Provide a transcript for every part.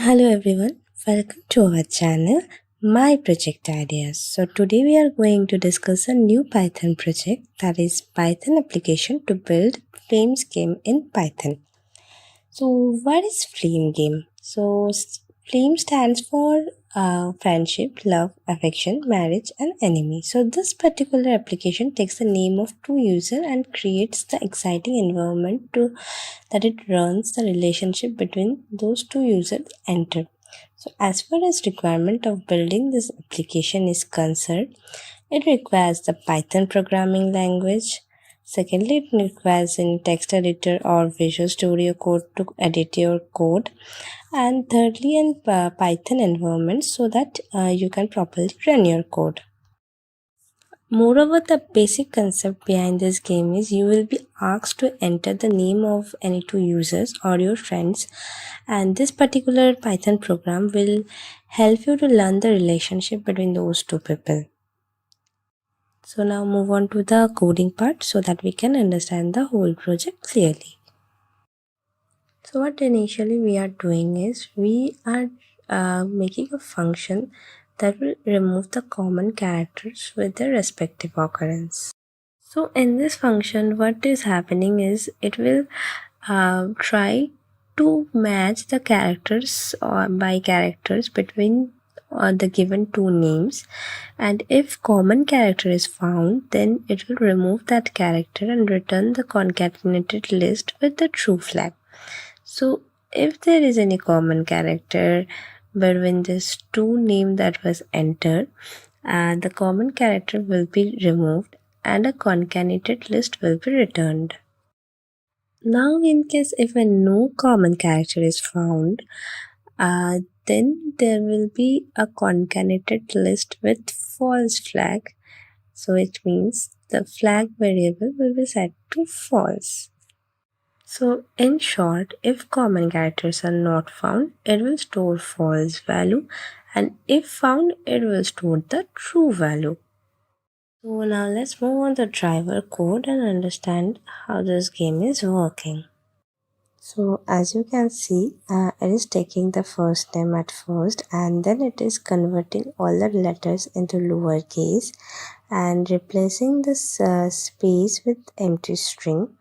Hello everyone, welcome to our channel, My Project Ideas. So today we are going to discuss a new Python project, that is Python application to build Flames game in Python. So what is Flame game? Flame stands for friendship, love, affection, marriage and enemy. So this particular application takes the name of two users and creates the exciting environment that it runs the relationship between those two users enter. So as far as requirement of building this application is concerned, it requires the Python programming language. Secondly, it requires in text editor or Visual Studio Code to edit your code. And thirdly, in Python environment so that you can properly run your code. Moreover, the basic concept behind this game is you will be asked to enter the name of any two users or your friends, and this particular Python program will help you to learn the relationship between those two people. So now move on to the coding part so that we can understand the whole project clearly. So what initially we are doing is we are making a function that will remove the common characters with their respective occurrence. So in this function, what is happening is it will try to match the characters or by characters between the given two names, and if common character is found, then it will remove that character and return the concatenated list with the true flag. So if there is any common character between this two name that was entered, the common character will be removed and a concatenated list will be returned. Now in case if a no common character is found, then there will be a concatenated list with false flag. So it means the flag variable will be set to false. So in short, if common characters are not found, it will store false value, and if found, it will store the true value. So now let's move on to the driver code and understand how this game is working. So as you can see, it is taking the first name at first and then it is converting all the letters into lowercase and replacing this space with empty string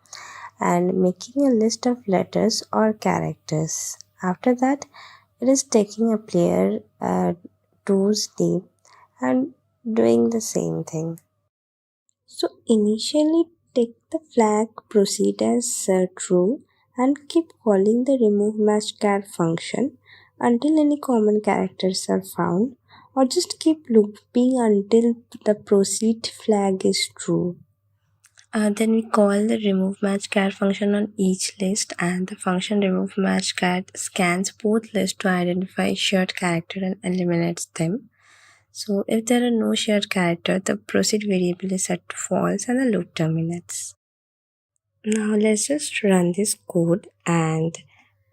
and making a list of letters or characters. After that, it is taking a player two's name and doing the same thing. So initially take the flag, proceed as true and keep calling the remove match char function until any common characters are found, or just keep looping until the proceed flag is true. Then we call the remove match char function on each list, and the function remove match char scans both lists to identify shared character and eliminates them. So if there are no shared character, the proceed variable is set to false and the loop terminates. Now let's just run this code and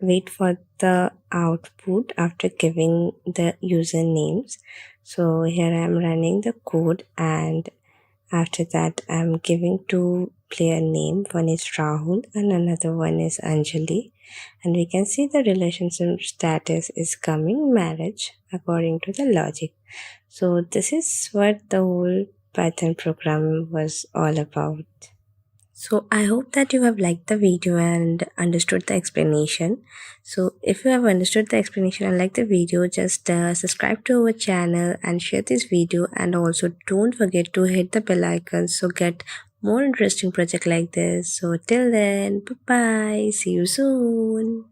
wait for the output after giving the usernames. So here I am running the code, and after that I'm giving two player name. One is Rahul and another one is Anjali. And we can see the relationship status is coming marriage according to the logic. So this is what the whole Python program was all about. So I hope that you have liked the video and understood the explanation. So if you have understood the explanation and liked the video, just subscribe to our channel and share this video, and also don't forget to hit the bell icon so get more interesting project like this. So till then, bye bye, see you soon.